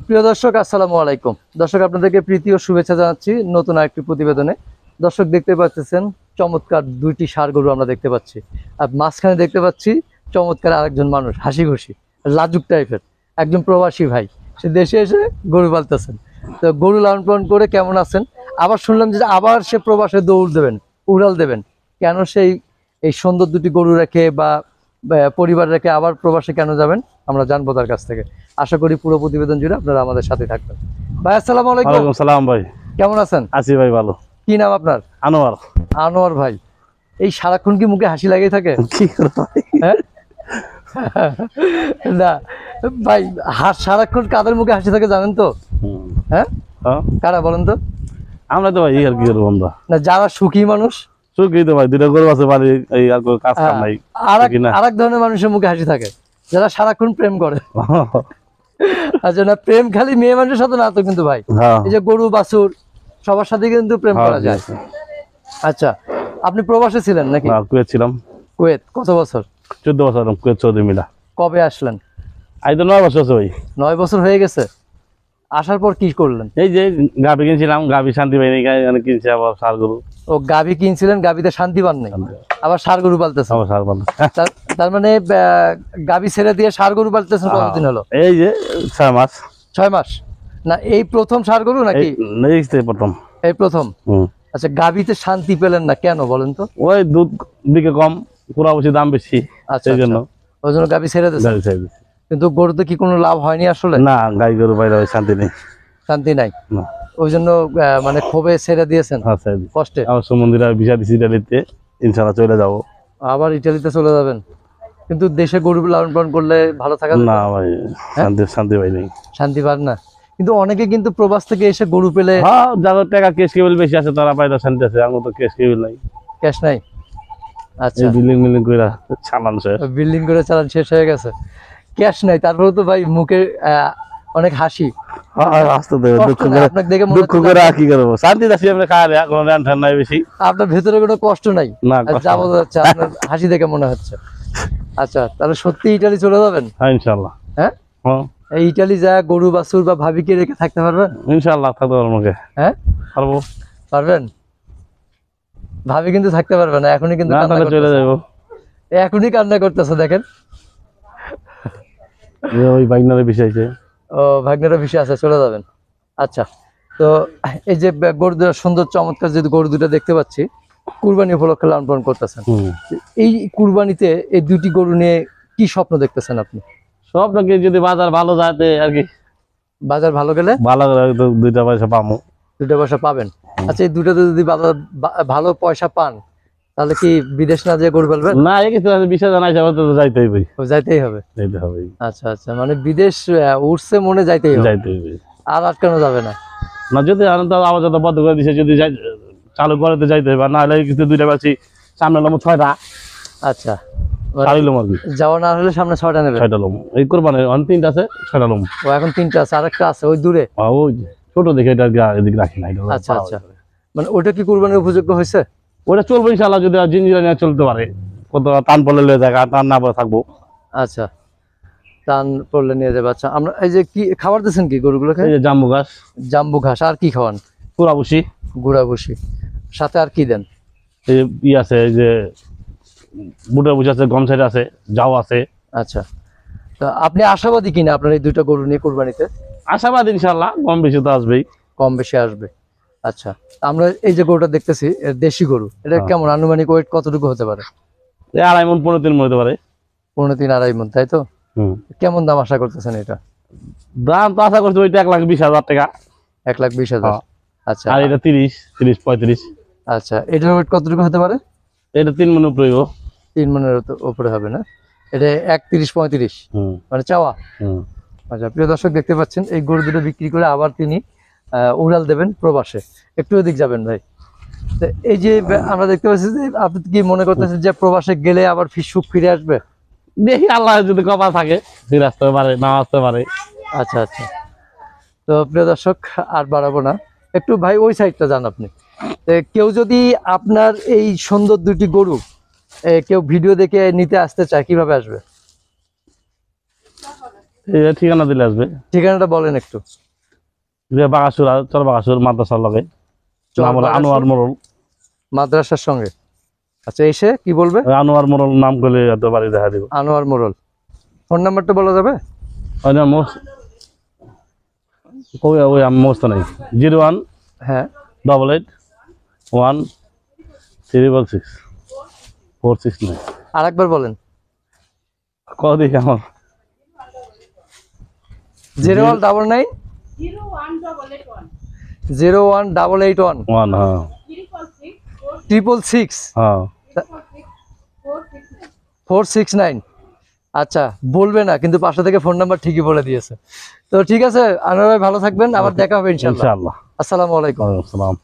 প্রিয় দর্শক, আসসালামু আলাইকুম। দর্শক, আপনাদেরকে প্রীতি ও শুভেচ্ছা জানাচ্ছি নতুন আরেকটি প্রতিবেদনে। দর্শক, দেখতে পাচ্ছেন চমৎকার দুইটি ষাঁড় গরু আমরা দেখতে পাচ্ছি, আর মাঝখানে দেখতে পাচ্ছি চমৎকার আরেকজন মানুষ, হাসি খুশি লাজুক টাইপের একজন প্রবাসী ভাই। সে দেশে এসে গরু পালতেছেন। তো গরু লালন পালন করে কেমন আছেন? আবার শুনলাম যে আবার সে প্রবাসে দৌড় দেবেন, উড়াল দেবেন। কেন সেই এই সুন্দর দুটি গরু রেখে বা পরিবার রেখে আবার প্রবাসে কেন যাবেন, আমরা জানবো তার কাছ থেকে। আশা করি পুরো প্রতিবেদন জুড়ে আপনারা আমাদের সাথে থাকবেন। ভাই, আসসালামু আলাইকুম। ওয়ালাইকুম সালাম ভাই, কেমন আছেন? আছি ভাই, ভালো। কি নাম আপনার? আনোয়ার। আনোয়ার ভাই, এই সারাক্ষণ কি মুখে হাসি লাগিয়ে থাকে? কি করে ভাই? হ্যাঁ না ভাই, সারাক্ষণ কাদের মুখে হাসি থাকে জানেন তো? হ্যাঁ, কারা বলেন তো? আমরা তো ভাই আর কি করবো, আমরা না, যারা সুখী মানুষ। সুখী তো ভাই, দুটা গরু আছে বাড়ি, এই আর কোনো কাজ কাম নাই। আরেক ধরনের মানুষের মুখে হাসি থাকে যারা সারাক্ষণ প্রেম করে। আচ্ছা, না প্রেম খালি মেয়ে মানুষের সাথে না তো কিন্তু ভাই, এই যে গরু বাছুর সবার সাথে কিন্তু প্রেম করা যায়। আচ্ছা, আপনি প্রবাসে ছিলেন নাকি? কুয়েত ছিলাম। কুয়েত কত বছর? 14 বছর কুয়েত সৌদি মিলা। কবে আসলেন? আজ তো 9 বছর আছে ভাই। 9 বছর হয়ে গেছে। আসার পর কি করলেন? এই যে গাভি কিনছিলাম, গাভি শান্তি পাইনি, কিনছি আবার ষাঁড় গরু। ও, গাভি কিনছিলেন, গাভিতে শান্তি পান নাই, আবার ষাঁড় গরু পালতেছেন। আবার ষাঁড় পালন। তার মানে গাভি ছেড়ে দিয়ে ষাঁড় গরু পালতেছেন কতদিন হলো? এই যে 6 মাস। 6 মাস? না, এই প্রথম ষাঁড় গরু নাকি? প্রথম। এই প্রথম। আচ্ছা, গাভিতে শান্তি পেলেন না কেন বলেন তো? ওই দুধ দিকে কম, পুরা বসে দাম বেশি, সেই জন্য ওই জন্য গাভি ছেড়ে দিয়েছেন। কিন্তু গরুতে কি কোনো লাভ হয়নি আসলে? না, গাই গরু বাইরে শান্তি নেই। শান্তি নাই, ওই জন্য মানে ক্ষোভে ছেড়ে দিয়েছেন। কষ্টে। আমার সমুদ্রে ভিসা দিছি, ইটালিতে ইনশাআল্লাহ চলে যাবো। আবার ইটালিতে চলে যাবেন? কিন্তু দেশে গরু লালন পালন করলে ভালো থাকা না ভাই, শান্তি পাই নাই। শান্তি পান না? কিন্তু অনেকে কিন্তু প্রবাস থেকে এসে গরু পেলে, যাদের টাকা ক্যাশ কেবল বেশি আছে তারা পায়না শান্তি আছে, আমার তো ক্যাশ কেবল নাই। ক্যাশ নাই? আচ্ছা, বিল্ডিং করে চালান শেষ। বিল্ডিং করে চালান শেষ হয়ে গেছে, ক্যাশ নাই, তারপরে তো ভাই মুখে অনেক হাসি। আপনার ভেতরে কোনো কষ্ট নাই? আপনার হাসি দেখে মনে হচ্ছে। আচ্ছা, তাহলে সত্যি ইটালি চলে যাবেন? ইনশাআল্লাহ। হ্যাঁ, এই ইটালি যা গরু বাছুর বা ভাবিকে রেখে থাকতে পারবেন? ইনশাআল্লাহ থাকতে পারবো। হ্যাঁ, পারবো। পারবেন? ভাবি কিন্তু থাকতে পারবে না, এখনই কিন্তু চলে যাবো। এখনই কান্না করতেছে, দেখেন। ওই ভাগনারের বিষয় আছে। ও, ভাগনারের বিষয় আছে, চলে যাবেন। আচ্ছা, তো এই যে গরু দুটো সুন্দর চমৎকার যে গরু দুটো দেখতে পাচ্ছি, কুরবানি উপলক্ষে লালন পালন করতেছেন। এই কুরবানিতে এই দুটি গরু নিয়ে কি স্বপ্ন দেখতেছেন আপনি? স্বপ্ন কি, যদি বাজার ভালো যাতে আর কি। বাজার ভালো গেলে ভালো দুইটা পয়সা পাবো। 2টা পয়সা পাবেন? আচ্ছা, এই দুটাতে যদি বাজার ভালো পয়সা পান, তাহলে কি বিদেশ না যেয়ে গরু পালবেন? না, এই কিছু বিষয় জানাই যাবে তো যাইতেই হবে। যাইতেই হবে? যাইতে হবে। আচ্ছা আচ্ছা, মানে বিদেশ উঠছে মনে, যাইতেই হবে। যাইতেই হবে, আর আটকানো যাবে না। না, যদি আবার যত বদ্ধ করে দিছে, যদি চালু করে তো যাইতে হবে, না হলে কিন্তু দুইটা পাচ্ছি, সামনে লোম 6টা। আচ্ছা, যাওয়া না হলে সামনে 6টা নেবে? 6টা লোম এই কোরবানি 3টা আছে, 6টা লোম। ও, এখন 3টা আছে, আরেকটা আছে ওই দূরে। ওই ছোট দেখে এটা এদিকে রাখি না। আচ্ছা আচ্ছা, মানে ওটা কি কুরবানির উপযোগ্য হয়েছে? ওটা চলবো ইনশাআল্লাহ, যদি জিঞ্জিরা নিয়ে চলতে পারে। কত টান পড়লে লয়ে যায়, টান না পড়ে থাকবো। আচ্ছা, টান পড়লে নিয়ে যাবে। আচ্ছা, আমরা এই যে কি খাবার দিচ্ছেন কি গরুগুলোকে? এই যে জাম্বু ঘাস। জাম্বু ঘাস, আর কি খাওয়ান? গুড়া ভুসি, সাথে আর কি দেন? এই ই আছে, এই যে বুটের ভুসি আছে, গম সাইড আছে, যাও আছে। আচ্ছা, তো আপনি আশাবাদী কিনা আপনার এই দুইটা গরু নিয়ে কুরবানিতে? আশাবাদ, ইনশাআল্লাহ কম বেশি তো আসবেই। কম বেশি আসবে। আচ্ছা, আমরা এই যে গরুটা দেখতেছি, দেশি গরু, এটা কেমন আনুমানিক ওয়েট কতটুকু হতে পারে? 2.5 মণ 15 মণ হতে পারে। 15-2.5 মণ, তাই তো? কেমন দাম আশা করতেছেন এটা? দাম তো আশা করছি ওইটা 1,20,000 টাকা। 1,20,000। আচ্ছা, আর এটা 30-35। আচ্ছা, এটার ওয়েট কতটুকু হতে পারে? এটা 3 মণ উপরে। 3 মণের উপরে হবে না? এটা 31-35 মানে চাওয়া। আচ্ছা, প্রিয় দর্শক, দেখতে পাচ্ছেন এই গরু দুটো বিক্রি করে আবার তিনি উড়াল দেবেন প্রবাসে। একটু ওদিক যাবেন ভাই। তো এই যে আমরা দেখতে পাচ্ছি যে আপনি কি মনে করতেছেন যে প্রবাসে গেলে আবার সুখ ফিরে আসবে? দেখি, আল্লাহ যদি কপাল থাকে ফিরে আসতে পারে, না আসতে পারে। আচ্ছা আচ্ছা, তো প্রিয় দর্শক, আর বাড়াবো না, একটু ভাই ওই সাইডটা যান আপনি। কেউ যদি আপনার এই সুন্দর দুটি গরু কেউ ভিডিও দেখে নিতে আসতে চায়, কিভাবে আসবে? এই ঠিকানা দিলে আসবে। ঠিকানাটা বলেন একটু। যে বাগাসুর চর বাগাসুর মাদ্রাসার লগে, নাম হলো বাগাসুর? আনোয়ার মোড়ল। মাদ্রাসার সঙ্গে। আচ্ছা, এসে কি বলবে? ওই আনোয়ার মোড়ল নাম করলে এত বাড়ি দেখা দিব। আনোয়ার মোড়ল। ফোন নাম্বারটা বলা যাবে? ওই না ওই আমি মোস্ত নাই, 01 হ্যাঁ 88 1 366 469। আর একবার বলেন। দেখি আমার 0199 01881 1, হ্যাঁ 666 হ্যাঁ 469। আচ্ছা, বলবে না কিন্তু পাশে থেকে ফোন নাম্বার ঠিকই বলে দিয়েছে। তো ঠিক আছে আনোয়ার ভাই, ভালো থাকবেন, আবার দেখা হবে ইনশাআল্লাহ। ইনশাআল্লাহ। আসসালামু আলাইকুম। ওয়ালাইকুম আসসালাম।